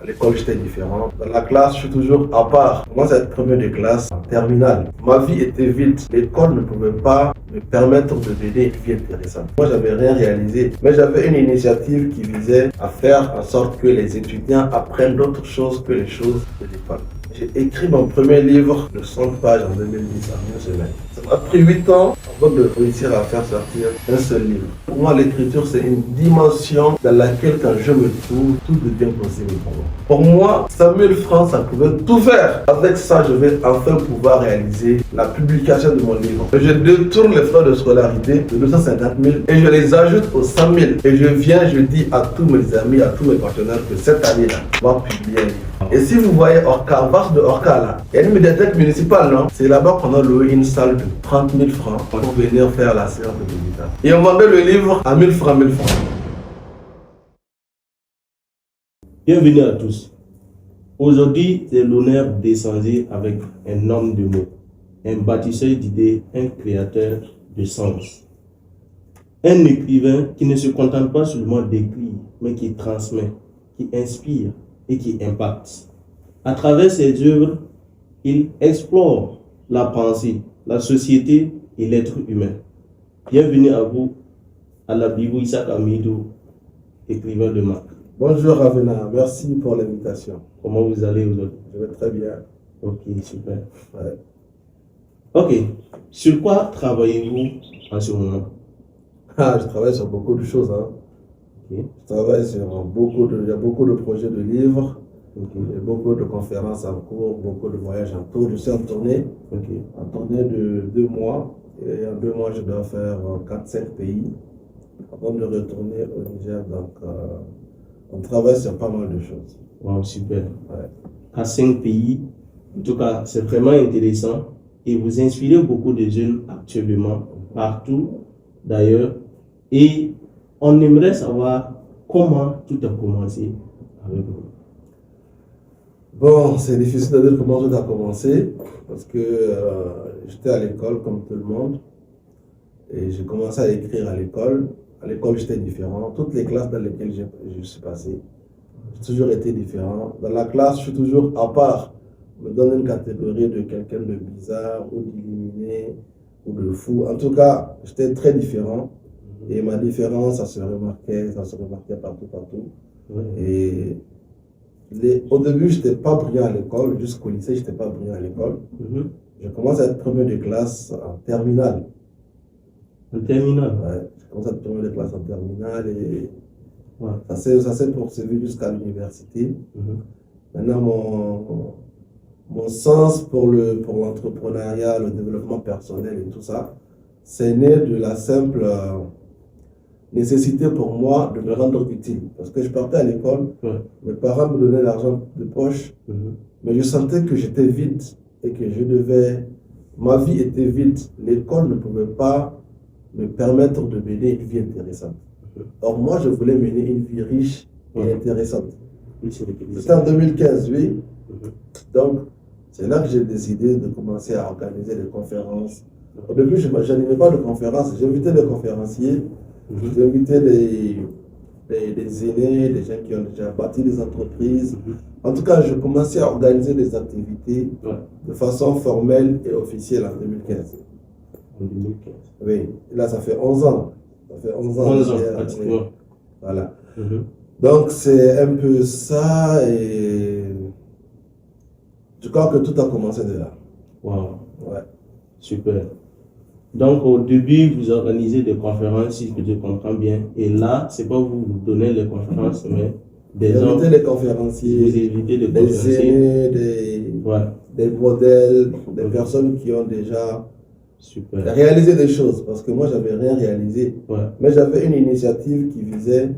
l'école, j'étais différent. Dans la classe, je suis toujours à part. Moi, c'est première de classe en terminale. Ma vie était vide. L'école ne pouvait pas me permettre de mener une vie intéressante. Moi, j'avais rien réalisé, mais j'avais une initiative qui visait à faire en sorte que les étudiants apprennent d'autres choses que les choses de l'école. J'ai écrit mon premier livre de 100 pages en 2010, en une semaine. Ça m'a pris 8 ans avant de réussir à faire sortir un seul livre. Pour moi, l'écriture, c'est une dimension dans laquelle, quand je me trouve, tout devient possible pour moi. Pour moi, 100 000 francs, ça pouvait tout faire. Avec ça, je vais enfin pouvoir réaliser la publication de mon livre. Je détourne les frais de scolarité de 250 000 et je les ajoute aux 100 000. Et je dis à tous mes amis, à tous mes partenaires que cette année-là, on va publier un livre. Et si vous voyez Orca, en face de Orca là, il y a une médiathèque municipale, non? C'est là-bas qu'on a loué une salle de 30 000 francs pour venir faire la séance de méditation. Et on vendait le livre à 1000 francs, 1000 francs. Bienvenue à tous. Aujourd'hui, c'est l'honneur d'échanger avec un homme de mots, un bâtisseur d'idées, un créateur de sens. Un écrivain qui ne se contente pas seulement d'écrire, mais qui transmet, qui inspire et qui impacte. À travers ses œuvres, il explore la pensée, la société et l'être humain. Bienvenue à vous, à la Bibo Isaac Amidou, écrivain de marque. Bonjour Ravena, merci pour l'invitation. Comment vous allez aujourd'hui? Je vais très bien. Ok, super. Ouais. Ok, sur quoi travaillez-vous en ce moment? Je travaille sur beaucoup de choses. Ok. Je travaille sur il y a beaucoup de projets de livres, Ok. il y a beaucoup de conférences en cours, beaucoup de voyages en cours. Je suis en tournée de 2 mois. Et en 2 mois, je dois faire 4-5 pays avant de retourner au Niger. Donc, on travaille sur pas mal de choses. Wow, super. Ouais. À 5 pays, en tout cas, c'est vraiment intéressant et vous inspirez beaucoup de jeunes actuellement, partout d'ailleurs. Et on aimerait savoir comment tout a commencé avec vous. Bon, c'est difficile de dire comment tout a commencé parce que j'étais à l'école comme tout le monde et j'ai commencé à écrire à l'école. À l'école, j'étais différent. Toutes les classes dans lesquelles je suis passé, j'ai toujours été différent. Dans la classe, je suis toujours à part. On me donne une catégorie de quelqu'un de bizarre ou d'illuminé ou de fou. En tout cas, j'étais très différent. Et ma différence, ça se remarquait partout. Ouais. Et au début, je n'étais pas brillant à l'école. Jusqu'au lycée, je n'étais pas brillant à l'école. Je commence à être premier de classe en terminale. En terminale? Ouais, je commence à être premier de classe en terminale et Ouais. ça s'est poursuivi jusqu'à l'université. Maintenant, mon sens pour l'entrepreneuriat, le développement personnel et tout ça, c'est né de la simple nécessité pour moi de me rendre utile. Parce que je partais à l'école, Ouais. mes parents me donnaient l'argent de poche, mais je sentais que j'étais vide et que ma vie était vide. L'école ne pouvait pas me permettre de mener une vie intéressante. Or, moi, je voulais mener une vie riche et intéressante. C'était en 2015, oui. Donc, c'est là que j'ai décidé de commencer à organiser des conférences. Au début, je n'animais pas de conférences, j'invitais des conférenciers, j'invitais des aînés, des gens qui ont déjà bâti des entreprises. En tout cas, je commençais à organiser des activités de façon formelle et officielle en 2015. En 2015. Oui, et là, ça fait 11 ans. Ça fait 11 ans. 11 ans, pratiquement. Oui. Voilà. Donc, c'est un peu ça et je crois que tout a commencé de là. Wow. Ouais. Super. Donc, au début, vous organisez des conférences, si je comprends bien. Et là, c'est pas vous donnez les conférences, mais des gens. Inviter les conférenciers, Vous invitez des des conférenciers. aînés, des modèles, des personnes qui ont déjà Super. réalisé des choses. Parce que moi, j'avais rien réalisé. Ouais. Mais j'avais une initiative qui visait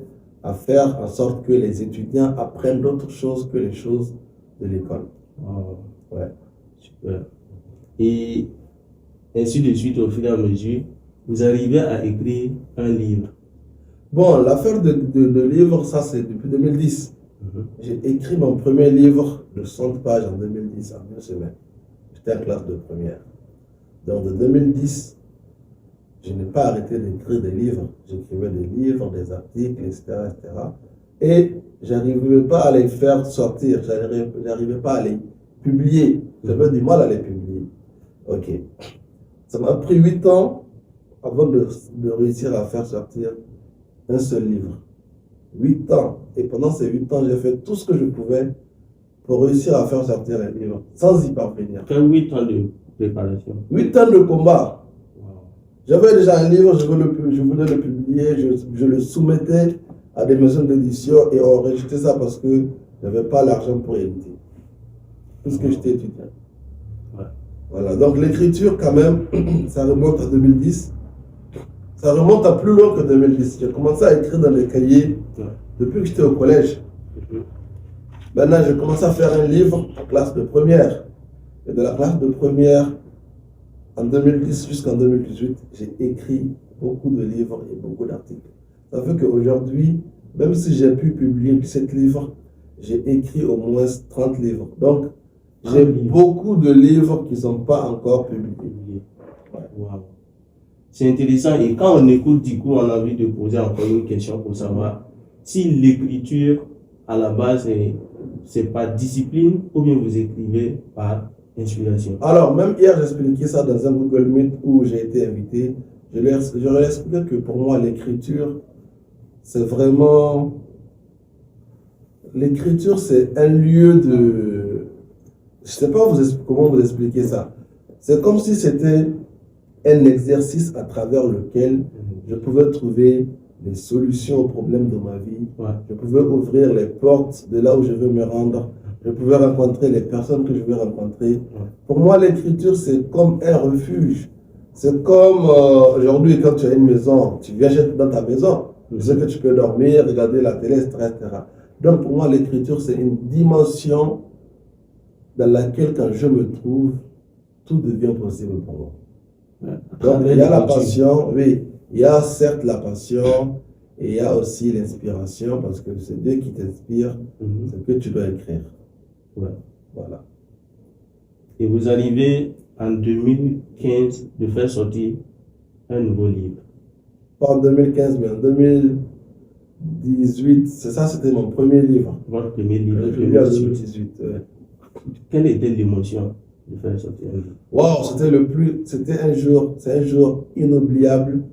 à faire en sorte que les étudiants apprennent d'autres choses que les choses de l'école. Wow. Ouais. Super. Et ainsi de suite, au fur et à mesure, vous arrivez à écrire un livre. Bon, l'affaire de livre, ça c'est depuis 2010. J'ai écrit mon premier livre de 100 pages en 2010, en une semaine. J'étais en classe de première. Donc de 2010, je n'ai pas arrêté d'écrire des livres. J'écrivais des livres, des articles, etc., etc. et j'arrivais pas à les faire sortir, j'arrivais pas à les publier. J'avais du mal à les publier. Ok. Ça m'a pris 8 ans avant de réussir à faire sortir un seul livre. 8 ans. Et pendant ces 8 ans, j'ai fait tout ce que je pouvais pour réussir à faire sortir un livre, sans y parvenir. Quel 8 ans de préparation? 8 ans de combat. Wow. J'avais déjà un livre, je voulais le publier, je le soumettais à des maisons d'édition et on rejetait ça parce que je n'avais pas l'argent pour éditer. Puisque j'étais étudiant. Ouais. Voilà, donc l'écriture quand même, ça remonte à 2010. Ça remonte à plus loin que 2010. J'ai commencé à écrire dans les cahiers depuis que j'étais au collège. Maintenant, j'ai commencé à faire un livre en classe de première. Et de la classe de première, en 2010 jusqu'en 2018, j'ai écrit beaucoup de livres et beaucoup d'articles. Ça fait qu'aujourd'hui, même si j'ai pu publier 17 livres, j'ai écrit au moins 30 livres. Donc, j'ai beaucoup de livres qui ne sont pas encore publiés. Ouais. Wow. C'est intéressant. Et quand on écoute, du coup, on a envie de poser encore une question pour savoir si l'écriture, à la base, c'est par discipline ou bien vous écrivez par inspiration. Alors, même hier, j'expliquais ça dans un Google Meet où j'ai été invité. Je leur ai expliqué que pour moi, l'écriture, c'est vraiment... L'écriture, c'est un lieu de... Je ne sais pas comment vous expliquer ça. C'est comme si c'était un exercice à travers lequel je pouvais trouver des solutions aux problèmes de ma vie. Ouais. Je pouvais ouvrir les portes de là où je veux me rendre. Je pouvais rencontrer les personnes que je veux rencontrer. Ouais. Pour moi, l'écriture, c'est comme un refuge. C'est comme aujourd'hui, quand tu as une maison, tu viens dans ta maison. Tu sais que tu peux dormir, regarder la télé, etc. Donc pour moi, l'écriture, c'est une dimension dans laquelle, quand je me trouve, tout devient possible pour moi. Ouais. Donc il y a la passion, oui, il y a certes la passion, et il y a aussi l'inspiration, parce que c'est Dieu qui t'inspire, ce que tu dois écrire. Ouais. Voilà. Et vous arrivez en 2015 de faire sortir un nouveau livre. Pas en 2015, mais en 2018, c'est ça, c'était mon premier livre. Votre premier livre. Je l'ai lu en 2018. Ouais. Quelle était l'émotion de faire sortir un livre? Wow, c'est un jour inoubliable.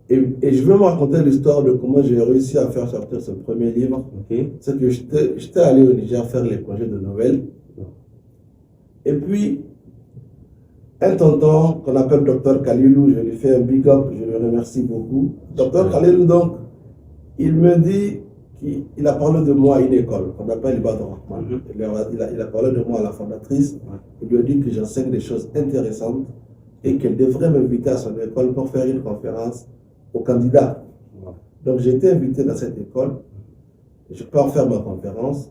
Et je veux me raconter l'histoire de comment j'ai réussi à faire sortir ce premier livre. Okay. C'est que j'étais allé au Niger faire les congés de Noël. Et puis, un tonton qu'on appelle Dr Khalilou, je lui fais un big up, je le remercie beaucoup. Dr Khalilou, donc, il me dit qu'il a parlé de moi à une école qu'on appelle le Badr Rahman. Il a parlé de moi à la fondatrice. Il lui a dit que j'enseigne des choses intéressantes et qu'elle devrait m'inviter à son école pour faire une conférence aux candidats. Donc j'ai été invité dans cette école. Je pars faire ma conférence.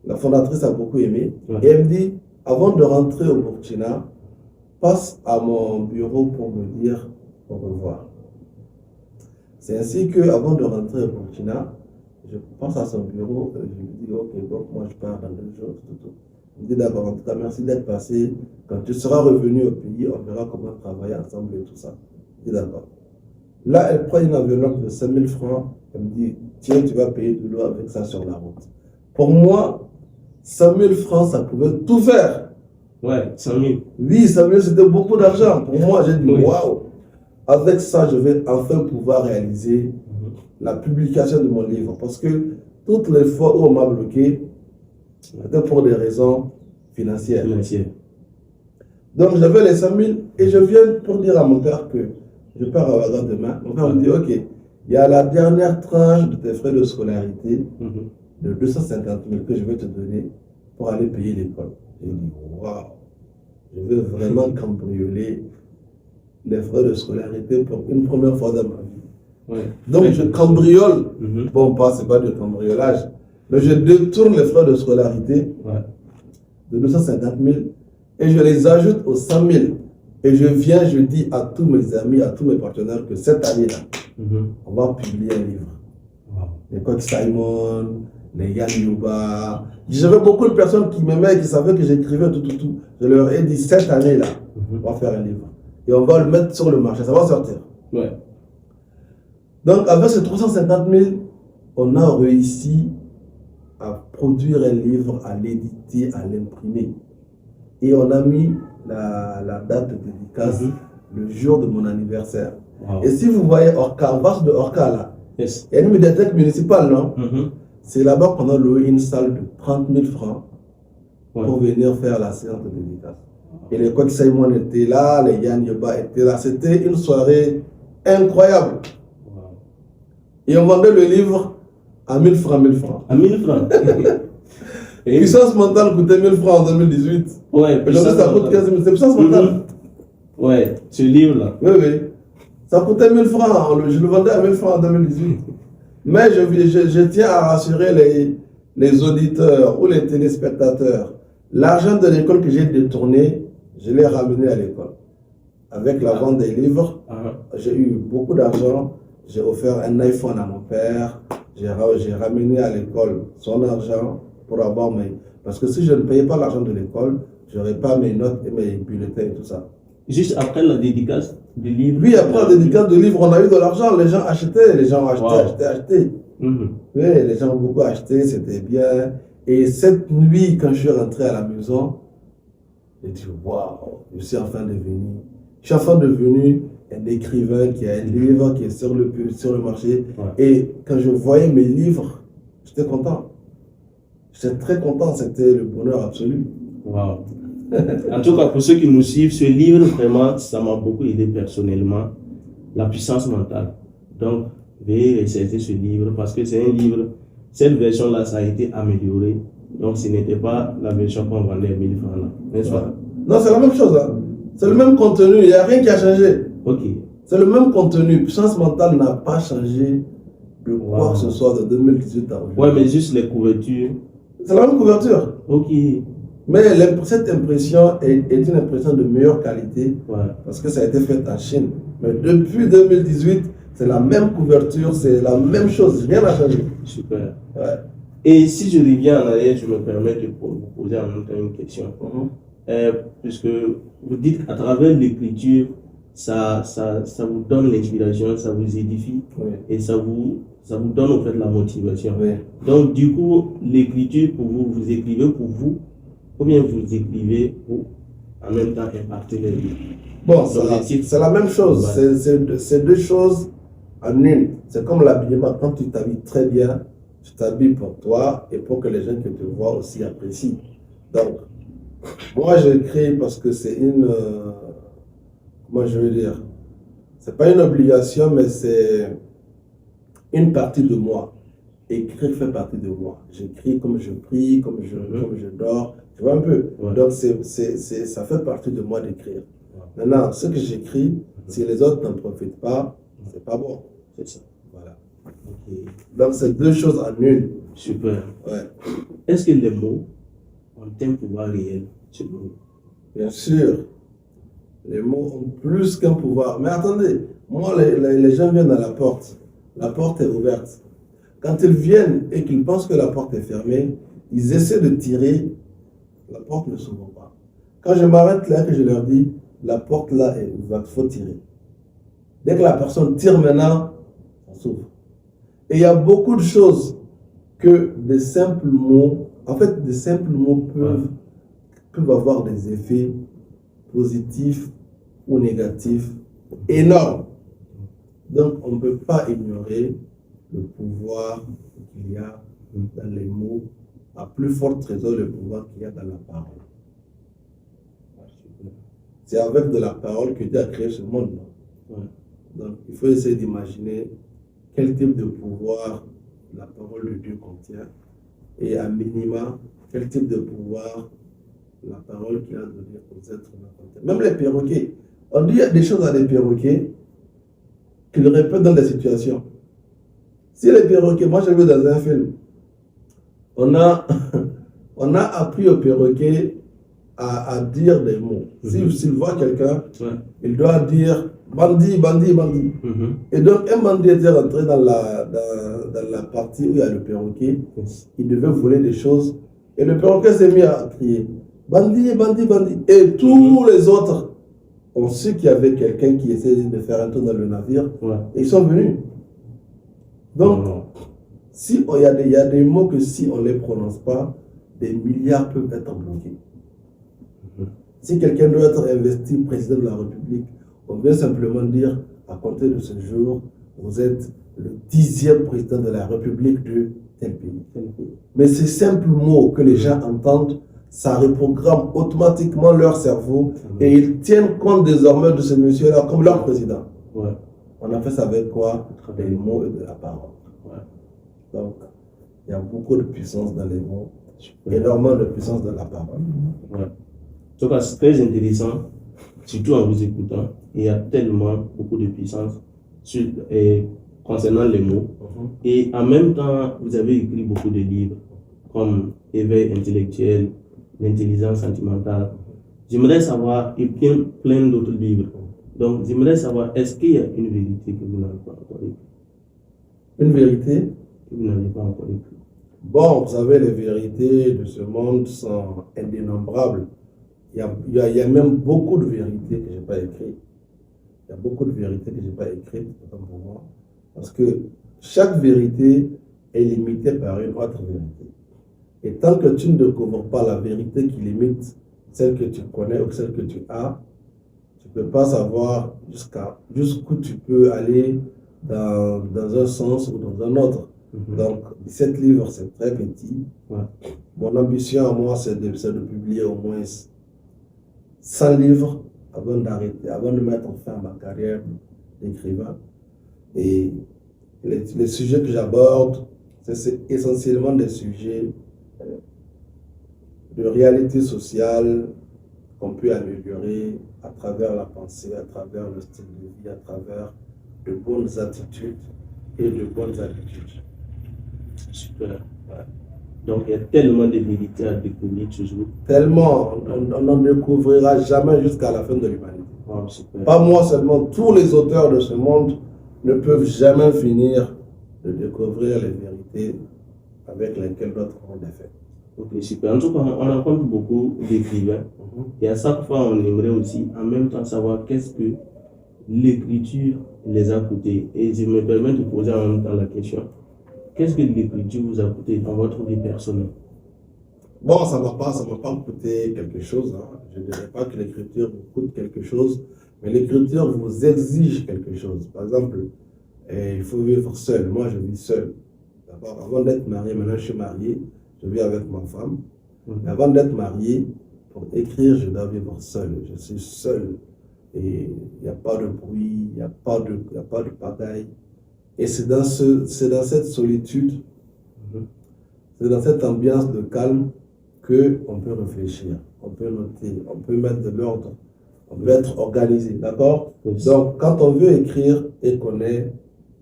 La fondatrice a beaucoup aimé. Et elle me dit, avant de rentrer au Burkina, passe à mon bureau pour me dire au revoir. C'est ainsi qu'avant de rentrer au Burkina, je passe à son bureau, je lui dis, ok, donc moi je pars dans 2 jours, tout. Il me dit d'abord, en tout cas, merci d'être passé. Quand tu seras revenu au pays, on verra comment travailler ensemble et tout ça. Je dis d'accord. Là, elle prend une enveloppe de 5 000 francs, elle me dit, tiens, tu vas payer de l'eau avec ça sur la route. Pour moi, 5 000 francs, ça pouvait tout faire. Ouais, 100 000. Oui, 100 000, c'était beaucoup d'argent. Pour moi, j'ai dit, waouh, avec ça, je vais enfin pouvoir réaliser la publication de mon livre. Parce que toutes les fois où on m'a bloqué, c'était pour des raisons financières. Donc, j'avais les 100 000 et je viens pour dire à mon père que je pars à Ouaga demain. Mon père me dit, ok, il y a la dernière tranche de tes frais de scolarité de 250 000 que je vais te donner pour aller payer l'école. J'ai dit, waouh, je vais vraiment cambrioler les frais de scolarité pour une première fois dans ma vie. Ouais. Donc je cambriole, bon, c'est pas de cambriolage, mais je détourne les frais de scolarité de 250 000 et je les ajoute aux 100 000. Et je viens, je dis à tous mes amis, à tous mes partenaires que cette année-là, on va publier un livre. Les Coach Simon, les Yann Yuba. J'avais beaucoup de personnes qui m'aimaient, qui savaient que j'écrivais tout. Je leur ai dit, cette année-là, on va faire un livre. Et on va le mettre sur le marché, ça va sortir. Ouais. Donc avec ces 350 000, on a réussi à produire un livre, à l'éditer, à l'imprimer. Et on a mis la date de dédicace le jour de mon anniversaire. Wow. Et si vous voyez Orca, en face de Orca là, Yes. il y a une médiathèque municipale, non? Mhm. C'est là-bas qu'on a loué une salle de 30 000 francs Ouais. pour venir faire la séance de dédicace. Et les Kwak Simon étaient là, les Yann Yoba étaient là. C'était une soirée incroyable. Wow. Et on vendait le livre à 1000 francs, 1000 francs. À 1000 francs. Et- Puissance mentale coûtait 1000 francs en 2018. Ouais, Aujourd'hui, ça coûte 15 000. C'est puissance mentale. Ouais, ce livre-là. Oui, oui. Ça coûtait 1000 francs. Je le vendais à 1000 francs en 2018. Mais je tiens à rassurer les auditeurs ou les téléspectateurs. L'argent de l'école que j'ai détourné, je l'ai ramené à l'école. Avec la vente des livres, j'ai eu beaucoup d'argent. J'ai offert un iPhone à mon père. J'ai ramené à l'école son argent pour avoir mes... Parce que si je ne payais pas l'argent de l'école, je n'aurais pas mes notes et mes bulletins et tout ça. Juste après la dédicace du livre. Oui, après la dédicace de livre, on a eu de l'argent. Les gens achetaient, les gens achetaient. Mhm. Oui, les gens ont beaucoup acheté, c'était bien. Et cette nuit, quand je suis rentré à la maison, j'ai dit, waouh, je suis enfin devenu un écrivain qui a un livre qui est sur le marché. Ouais. Et quand je voyais mes livres, j'étais content. J'étais très content, c'était le bonheur absolu. Wow. En tout cas, pour ceux qui nous suivent, ce livre, vraiment, ça m'a beaucoup aidé personnellement. La puissance mentale. Donc, veuillez rechercher ce livre parce que c'est un livre, cette version-là, ça a été amélioré. Donc, ce n'était pas la version qu'on vendait à 1000 francs là. N'est-ce pas? Non, c'est la même chose. Hein. C'est le même contenu, il n'y a rien qui a changé. Ok. C'est le même contenu. Puissance mentale n'a pas changé de quoi Wow. que ce soit de 2018 à aujourd'hui. Ouais, mais juste les couvertures. C'est la même couverture. Ok. Mais cette impression est une impression de meilleure qualité Ouais. parce que ça a été fait en Chine. Mais depuis 2018, c'est la même couverture, c'est la même chose, rien n'a changé. Super. Ouais. Et si je reviens en arrière, je me permets de vous poser en même temps une question. Puisque vous dites qu'à travers l'écriture, ça vous donne l'inspiration, ça vous édifie Oui. et ça vous donne en fait la motivation. Oui. Donc du coup, l'écriture pour vous, vous écrivez pour vous ou bien vous écrivez pour en même temps impacter les livres. Bon, Donc, les titres- c'est la même chose, Ouais. c'est deux choses en une. C'est comme l'habillement, quand tu t'habilles très bien, tu t'habilles pour toi et pour que les gens qui te voient aussi apprécient. Donc, moi j'écris parce que c'est comment je veux dire, c'est pas une obligation, mais c'est une partie de moi. Écrire fait partie de moi. J'écris comme je prie, comme je dors. Tu vois un peu? Ouais. Donc, ça fait partie de moi d'écrire. Ouais. Maintenant, ce que j'écris, si les autres n'en profitent pas, c'est pas bon. C'est ça. Voilà. Ok. Donc, c'est deux choses en une. Super. Ouais. Est-ce que les mots ont un pouvoir réel sur nous? Bien sûr, les mots ont plus qu'un pouvoir. Mais attendez, moi, les gens viennent à la porte. La porte est ouverte. Quand ils viennent et qu'ils pensent que la porte est fermée, ils essaient de tirer, la porte ne s'ouvre pas. Quand je m'arrête là, que je leur dis, la porte là est ouverte, il faut tirer. Dès que la personne tire maintenant, ça s'ouvre. Et il y a beaucoup de choses que des simples mots, en fait, des simples mots peuvent avoir des effets positifs ou négatifs énormes. Donc, on ne peut pas ignorer le pouvoir qu'il y a dans les mots, à plus forte raison le pouvoir qu'il y a dans la parole. C'est avec de la parole que Dieu a créé ce monde. Ouais. Donc, il faut essayer d'imaginer quel type de pouvoir la parole de Dieu contient et à minima, quel type de pouvoir la parole qu'il a donnée aux êtres humains contient. Même les perroquets. On dit des choses à des perroquets qu'ils répètent dans des situations. Si les perroquets, moi j'ai vu dans un film, on a appris aux perroquets à dire des mots. S'il voit quelqu'un, il doit dire bandit, bandit, bandit. Et donc un bandit était rentré dans la partie où il y a le perroquet. Il devait voler des choses. Et le perroquet s'est mis à crier bandit, bandit, bandit. Et tous les autres ont su qu'il y avait quelqu'un qui essayait de faire un tour dans le navire. Et ils sont venus. Donc, il y a des mots que si on ne les prononce pas, des milliards peuvent être bloqués. Si quelqu'un doit être investi président de la République, on vient simplement dire, à compter de ce jour, vous êtes le 10e président de la République de tel pays. Mais ces simples mots que les gens entendent, ça reprogramme automatiquement leur cerveau et ils tiennent compte désormais de ce monsieur-là comme leur président. Ouais. On a fait ça avec quoi? Des mots et de la parole. Ouais. Donc, il y a beaucoup de puissance dans les mots, énormément de puissance dans la parole. Ouais. En tout cas, c'est très intéressant, surtout en vous écoutant. Il y a tellement beaucoup de puissance concernant les mots. Et en même temps, vous avez écrit beaucoup de livres comme Éveil intellectuel, l'intelligence sentimentale. J'aimerais savoir, et plein d'autres livres. Donc, j'aimerais savoir, est-ce qu'il y a une vérité que vous n'avez pas encore écrite? Une vérité Que vous n'avez pas encore écrite. Bon, vous savez, les vérités de ce monde sont indénombrables. Il y a même beaucoup de vérités que je n'ai pas écrites. Il y a beaucoup de vérités que je n'ai pas écrites, autant pour moi. Parce que chaque vérité est limitée par une autre vérité. Et tant que tu ne découvres pas la vérité qui limite celle que tu connais ou celle que tu as, tu ne peux pas savoir jusqu'où tu peux aller dans un sens ou dans un autre. Donc, 17 livres, c'est très petit. Ouais. Mon ambition à moi, c'est de publier au moins 100 livres avant d'arrêter, avant de mettre fin à ma carrière d'écrivain. Et les sujets que j'aborde, c'est essentiellement des sujets de réalité sociale qu'on peut améliorer à travers la pensée, à travers le style de vie, à travers de bonnes attitudes et de bonnes habitudes. Super. Ouais. Donc, il y a tellement de vérités à découvrir toujours. Tellement, on n'en découvrira jamais jusqu'à la fin de l'humanité. Wow, super. Pas moi seulement, tous les auteurs de ce monde ne peuvent jamais finir de découvrir les vérités avec lesquelles d'autres ont des faits. Ok, super. En tout cas, on rencontre beaucoup d'écrivains. Et à chaque fois, on aimerait aussi en même temps savoir qu'est-ce que l'écriture les a coûté. Et je me permets de poser en même temps la question. Qu'est-ce que l'écriture vous a coûté dans votre vie personnelle? Bon, ça ne m'a pas coûté quelque chose. Hein. Je ne dirais pas que l'écriture vous coûte quelque chose, mais l'écriture vous exige quelque chose. Par exemple, il faut vivre seul. Moi, je vis seul. D'abord, avant d'être marié, maintenant je suis marié, je vis avec ma femme. Mais avant d'être marié, pour écrire, je dois vivre seul. Je suis seul. Et il n'y a pas de bruit, il n'y a pas de pagaille. Et c'est dans cette solitude, c'est dans cette ambiance de calme qu'on peut réfléchir, on peut noter, on peut mettre de l'ordre, on peut être organisé, d'accord? Donc, quand on veut écrire et qu'on est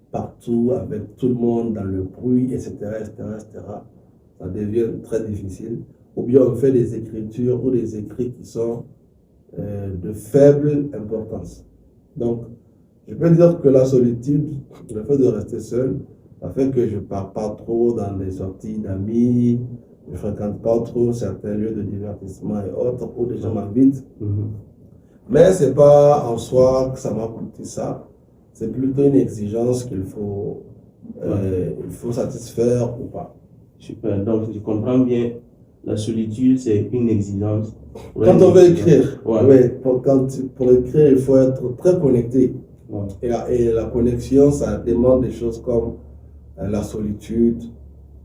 partout avec tout le monde dans le bruit, etc., ça devient très difficile. Ou bien on fait des écritures ou des écrits qui sont de faible importance. Donc, je peux dire que la solitude, le fait de rester seul, ça fait que je ne pars pas trop dans les sorties d'amis, je ne fréquente pas trop certains lieux de divertissement et autres où des gens m'invitent. Mais ce n'est pas en soi que ça m'a coûté ça. C'est plutôt une exigence qu'il faut, il faut satisfaire ou pas. Super. Donc, je comprends bien. La solitude, c'est une exigence. Quand on veut écrire, ouais. Pour écrire, il faut être très connecté. Ouais. Et la connexion, ça demande des choses comme la solitude,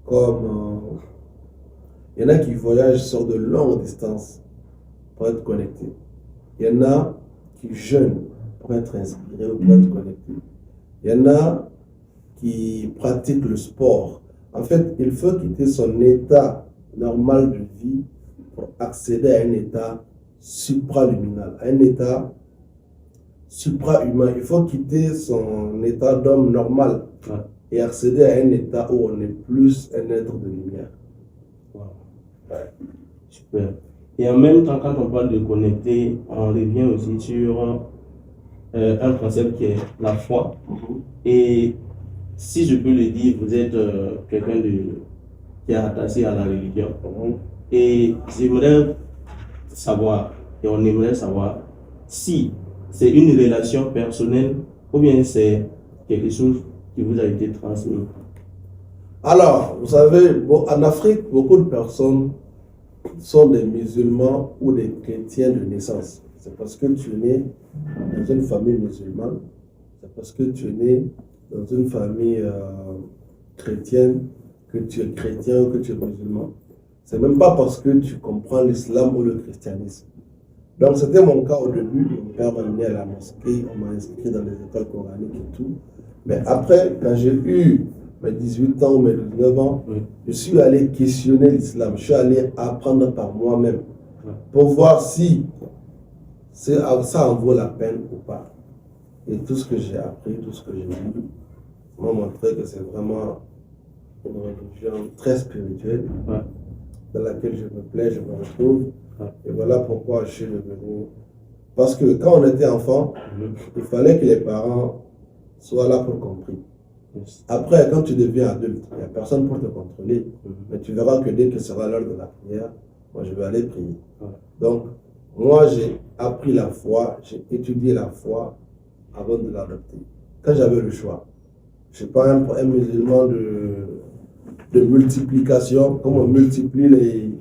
comme il y en a qui voyagent sur de longues distances pour être connectés. Il y en a qui jeûnent pour être inspirés ou pour être connectés. Il y en a qui pratiquent le sport. En fait, il faut quitter son état normal de vie pour accéder à un état supraluminal, à un état supra-humain. Il faut quitter son état d'homme normal et accéder à un état où on est plus un être de lumière. Wow. Ouais. Super. Et en même temps, quand on parle de connecter, on revient aussi sur un concept qui est la foi. Et si je peux le dire, vous êtes quelqu'un qui est attaché à la religion. Et j'aimerais savoir, et on aimerait savoir, si c'est une relation personnelle ou bien c'est quelque chose qui vous a été transmis. Alors, vous savez, en Afrique, beaucoup de personnes sont des musulmans ou des chrétiens de naissance. C'est parce que tu es né dans une famille musulmane, c'est parce que tu es né dans une famille chrétienne que tu es chrétien ou que tu es musulman. C'est même pas parce que tu comprends l'islam ou le christianisme. Donc c'était mon cas au début. Mon père m'a amené à la mosquée, on m'a inscrit dans les écoles coraniques et tout. Mais après, quand j'ai eu mes 18 ans ou mes 19 ans, je suis allé questionner l'islam. Je suis allé apprendre par moi-même pour voir si ça en vaut la peine ou pas. Et tout ce que j'ai appris, tout ce que j'ai lu, m'a montré que c'est vraiment une religion très spirituelle dans laquelle je me plais, je me retrouve. Et voilà pourquoi je suis devenu. Parce que quand on était enfant, il fallait que les parents soient là pour compris. Après, quand tu deviens adulte, il n'y a personne pour te contrôler. Mais tu verras que dès que sera l'heure de la prière, moi je vais aller prier. Donc, moi j'ai appris la foi, j'ai étudié la foi avant de l'adopter. Quand j'avais le choix, je ne suis pas un musulman de multiplication, comme on multiplie les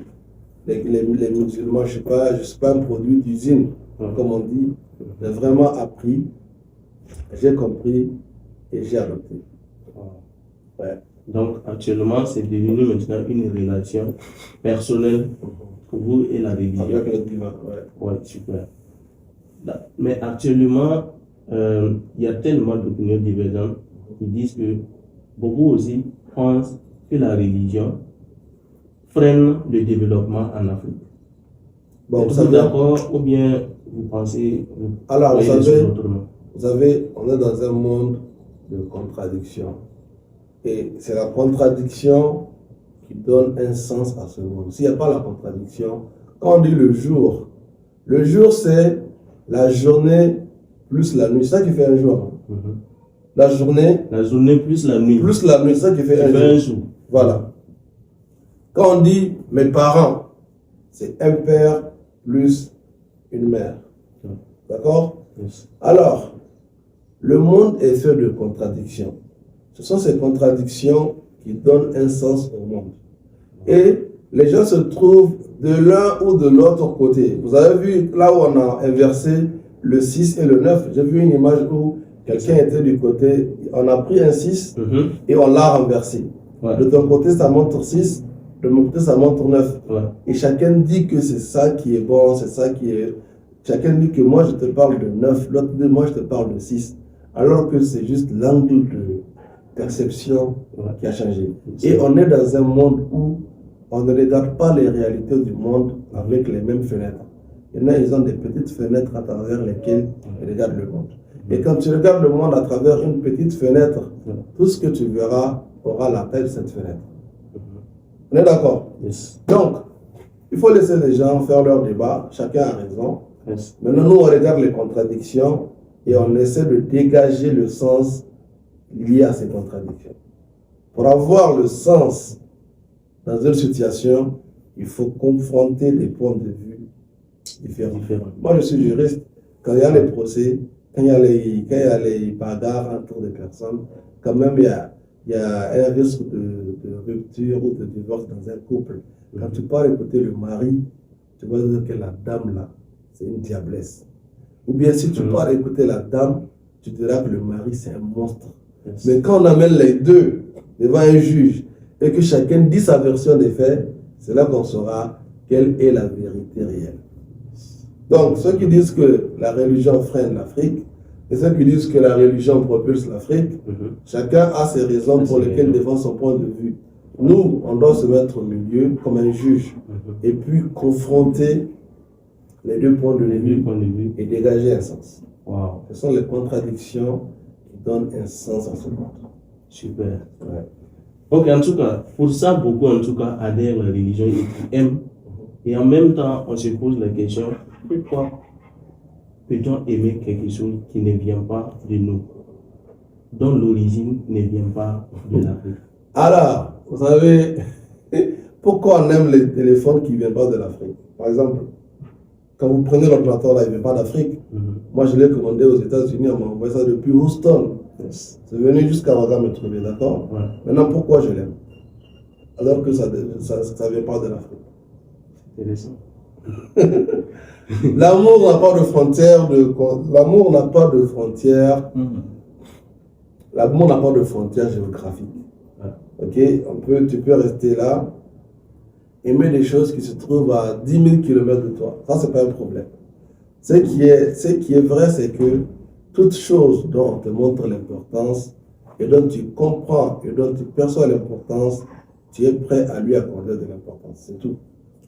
musulmans, je ne suis pas un produit d'usine, comme on dit. J'ai vraiment appris, j'ai compris et j'ai adopté. Ouais. Donc actuellement, c'est devenu maintenant une relation personnelle pour vous et la religion. Avec le divin, ouais, super. Mais actuellement, il y a tellement d'opinions divergentes qui disent que beaucoup aussi pensent que la religion freine le développement en Afrique. Bon, êtes-vous d'accord ou bien vous pensez... Alors, vous savez, on est dans un monde de contradictions. Et c'est la contradiction qui donne un sens à ce monde. S'il n'y a pas la contradiction, quand on dit le jour c'est la journée plus la nuit. C'est ça qui fait un jour. La journée plus la nuit. Plus la nuit, c'est ça qui fait un jour. Voilà. Quand on dit mes parents, c'est un père plus une mère. D'accord? Alors, le monde est fait de contradictions. Ce sont ces contradictions qui donnent un sens au monde. Et les gens se trouvent de l'un ou de l'autre côté. Vous avez vu là où on a inversé le 6 et le 9. J'ai vu une image où quelqu'un était du côté, on a pris un 6 et on l'a renversé. De ton côté, ça montre 6, de mon côté, ça montre 9. Et chacun dit que c'est ça qui est bon, c'est ça qui est... Chacun dit que moi, je te parle de 9, l'autre dit moi, je te parle de 6. Alors que c'est juste l'angle de perception qui a changé. Et on est dans un monde où on ne regarde pas les réalités du monde avec les mêmes fenêtres. Il y en a, ils ont des petites fenêtres à travers lesquelles ils regardent le monde. Et quand tu regardes le monde à travers une petite fenêtre, tout ce que tu verras aura la taille de cette fenêtre. On est d'accord? Donc, il faut laisser les gens faire leur débat, chacun a raison. Maintenant, nous, on regarde les contradictions et on essaie de dégager le sens lié à ces contradictions. Pour avoir le sens dans une situation, il faut confronter des points de vue différents. Moi, je suis juriste. Quand il y a les procès, quand il y a les bagarres entre des personnes, quand même, il y a un risque de rupture ou de divorce dans un couple. Quand tu pars écouter le mari, tu vas dire que la dame là, c'est une diablesse. Ou bien si tu pars écouter la dame, tu diras que le mari c'est un monstre. Mais quand on amène les deux devant un juge et que chacun dit sa version des faits, c'est là qu'on saura quelle est la vérité réelle. Donc, ceux qui disent que la religion freine l'Afrique et ceux qui disent que la religion propulse l'Afrique, chacun a ses raisons pour lesquelles défend son point de vue. Nous, on doit se mettre au milieu comme un juge et puis confronter les deux points de vue et dégager un sens. Ce sont les contradictions qui donnent un sens à ce monde. Super. Ok, en tout cas, pour ça, beaucoup en tout cas adhèrent à la religion et aiment. Et en même temps, on se pose la question, pourquoi peut-on aimer quelque chose qui ne vient pas de nous, dont l'origine ne vient pas de l'Afrique? Alors, vous savez, pourquoi on aime les téléphones qui ne viennent pas de l'Afrique? Par exemple, quand vous prenez l'ordinateur là, il ne vient pas d'Afrique. Moi, je l'ai commandé aux États-Unis, on m'a envoyé ça depuis Houston. C'est venu jusqu'à Ouaga me trouver, d'accord? Maintenant, pourquoi je l'aime? alors que ça ne vient pas de l'Afrique. Intéressant. L'amour n'a pas de frontières. L'amour n'a pas de frontières. L'amour n'a pas de frontières géographiques. Ok, tu peux rester là, aimer des choses qui se trouvent à 10 000 km de toi. Ça, c'est pas un problème. Ce qui est vrai, c'est que toute chose dont on te montre l'importance et dont tu comprends et dont tu perçois l'importance, tu es prêt à lui accorder de l'importance. C'est tout.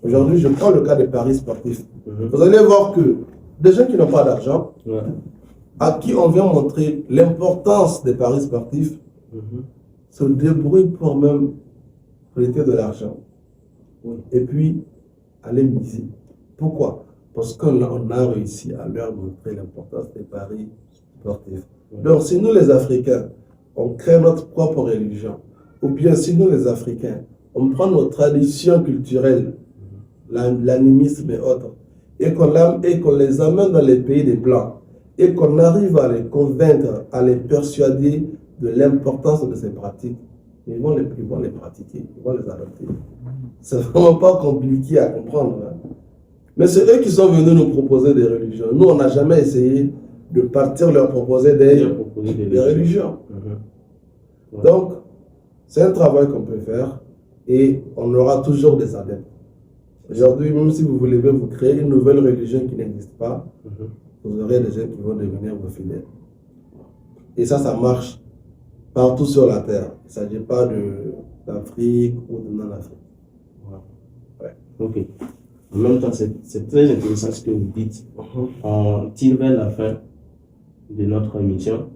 Aujourd'hui, je prends le cas des paris sportifs. Vous allez voir que des gens qui n'ont pas d'argent, à qui on vient montrer l'importance des paris sportifs, se débrouillent pour même prêter de l'argent. Et puis, aller miser. Pourquoi? Parce qu'on a réussi à leur montrer l'importance des paris sportifs. Donc, si nous, les Africains, on crée notre propre religion, ou bien si nous, les Africains, on prend nos traditions culturelles, l'animisme et autres, et qu'on les amène dans les pays des Blancs, et qu'on arrive à les convaincre, à les persuader de l'importance de ces pratiques, ils vont les pratiquer, ils vont les adopter. C'est vraiment pas compliqué à comprendre. Mais c'est eux qui sont venus nous proposer des religions. Nous, on n'a jamais essayé de partir leur proposer des religions. Donc, c'est un travail qu'on peut faire et on aura toujours des adeptes. Aujourd'hui, même si vous voulez vous créer une nouvelle religion qui n'existe pas, vous aurez des gens qui vont devenir vos fidèles. Et ça marche partout sur la terre. Il ne s'agit pas d'Afrique ou de non-Afrique. Ouais. Ok. En même temps, c'est très intéressant ce que vous dites. On tire vers la fin de notre émission.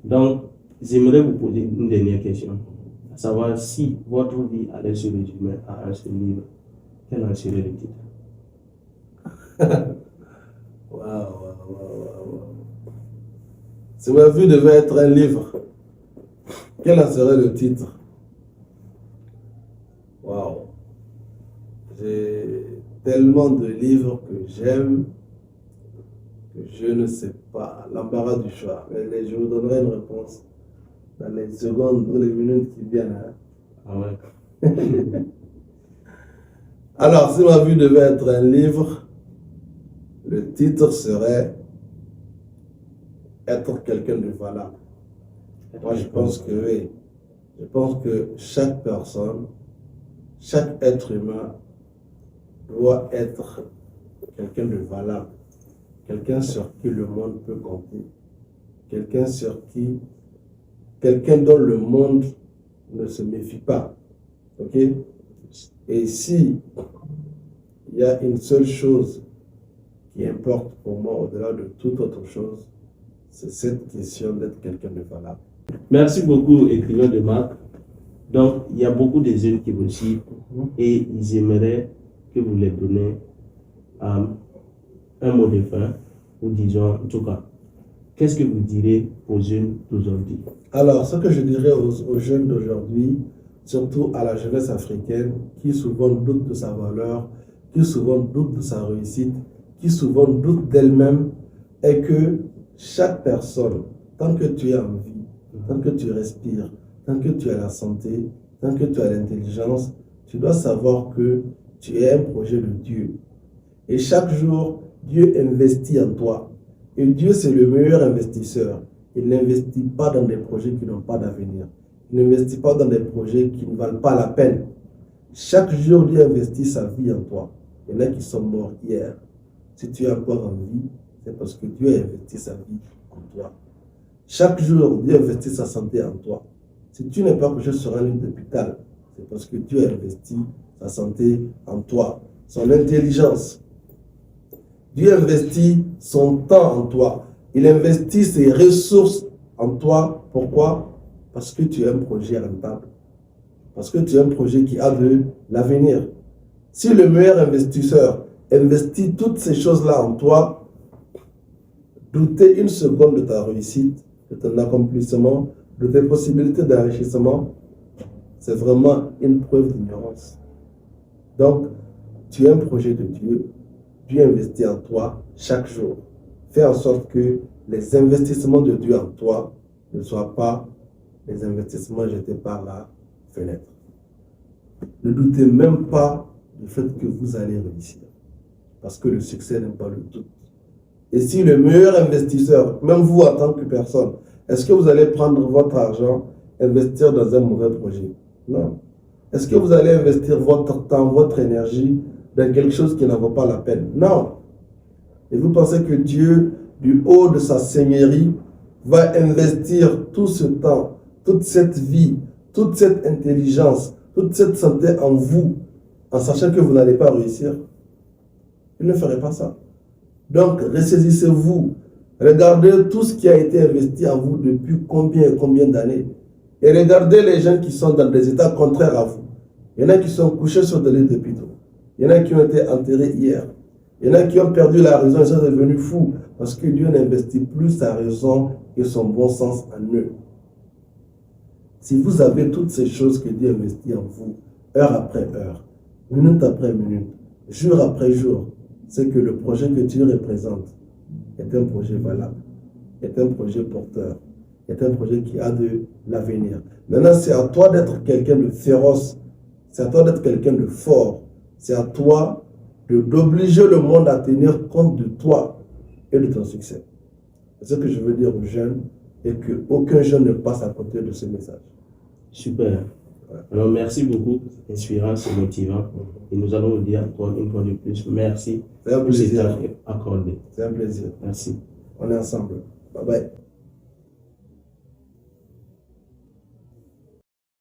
Donc, j'aimerais vous poser une dernière question. À savoir si votre vie allait se résumer à un seul livre, quel en serait le titre? Si ma vie devait être un livre, quel en serait le titre? Waouh! J'ai tellement de livres que j'aime que je ne sais pas. L'embarras du choix. Mais je vous donnerai une réponse dans les secondes ou les minutes qui viennent. Ah ouais. Alors, si ma vie devait être un livre, le titre serait Être quelqu'un de valable. Moi, je pense que oui. Je pense que chaque personne, chaque être humain doit être quelqu'un de valable. Quelqu'un sur qui le monde peut compter. Quelqu'un dont le monde ne se méfie pas. Ok? Et si il y a une seule chose qui importe pour moi au-delà de toute autre chose, c'est cette question d'être quelqu'un de valable. Merci beaucoup, écrivain de Marc. Donc, il y a beaucoup de jeunes qui vous suivent et ils aimeraient que vous les donnez un mot de fin, ou disons, en tout cas, qu'est-ce que vous direz aux jeunes d'aujourd'hui? Alors, ce que je dirais aux jeunes d'aujourd'hui, surtout à la jeunesse africaine, qui souvent doute de sa valeur, qui souvent doute de sa réussite, qui souvent doute d'elle-même, est que chaque personne, tant que tu es en vie, tant que tu respires, tant que tu as la santé, tant que tu as l'intelligence, tu dois savoir que tu es un projet de Dieu. Et chaque jour, Dieu investit en toi. Et Dieu, c'est le meilleur investisseur. Il n'investit pas dans des projets qui n'ont pas d'avenir. Il n'investit pas dans des projets qui ne valent pas la peine. Chaque jour, Dieu investit sa vie en toi. Il y en a qui sont morts hier. Si tu es encore en vie, c'est parce que Dieu a investi sa vie en toi. Chaque jour, Dieu investit sa santé en toi. Si tu n'es pas couché sur un lit d'hôpital, c'est parce que Dieu a investi sa santé en toi. Son intelligence. Dieu investit son temps en toi. Il investit ses ressources en toi. Pourquoi? Parce que tu es un projet rentable. Parce que tu es un projet qui a de l'avenir. Si le meilleur investisseur investit toutes ces choses-là en toi, douter une seconde de ta réussite, de ton accomplissement, de tes possibilités d'enrichissement, c'est vraiment une preuve d'ignorance. Donc, tu es un projet de Dieu. Dieu investit en toi chaque jour. Fais en sorte que les investissements de Dieu en toi ne soient pas les investissements jetés par la fenêtre. Ne doutez même pas du fait que vous allez réussir. Parce que le succès n'est pas le tout. Et si le meilleur investisseur, même vous en tant que personne, est-ce que vous allez prendre votre argent, investir dans un mauvais projet? Non. Est-ce que vous allez investir votre temps, votre énergie dans quelque chose qui n'en vaut pas la peine? Non. Et vous pensez que Dieu, du haut de sa seigneurie, va investir tout ce temps, toute cette vie, toute cette intelligence, toute cette santé en vous, en sachant que vous n'allez pas réussir? Il ne ferait pas ça. Donc, ressaisissez-vous. Regardez tout ce qui a été investi en vous depuis combien et combien d'années. Et regardez les gens qui sont dans des états contraires à vous. Il y en a qui sont couchés sur des lits d'hôpitaux. Il y en a qui ont été enterrés hier. Il y en a qui ont perdu la raison et sont devenus fous parce que Dieu n'investit plus sa raison et son bon sens en eux. Si vous avez toutes ces choses que Dieu investit en vous, heure après heure, minute après minute, jour après jour, c'est que le projet que Dieu représente est un projet valable, est un projet porteur, est un projet qui a de l'avenir. Maintenant, c'est à toi d'être quelqu'un de féroce, c'est à toi d'être quelqu'un de fort, c'est à toi d'obliger le monde à tenir compte de toi et de ton succès. C'est ce que je veux dire aux jeunes et qu'aucun jeune ne passe à côté de ce message. Super. Alors, merci beaucoup, inspirant, c'est motivant. Et nous allons vous dire encore une fois de plus, merci C'est un pour cet plaisir. temps accordé. C'est un plaisir. Merci. On est ensemble. Bye bye.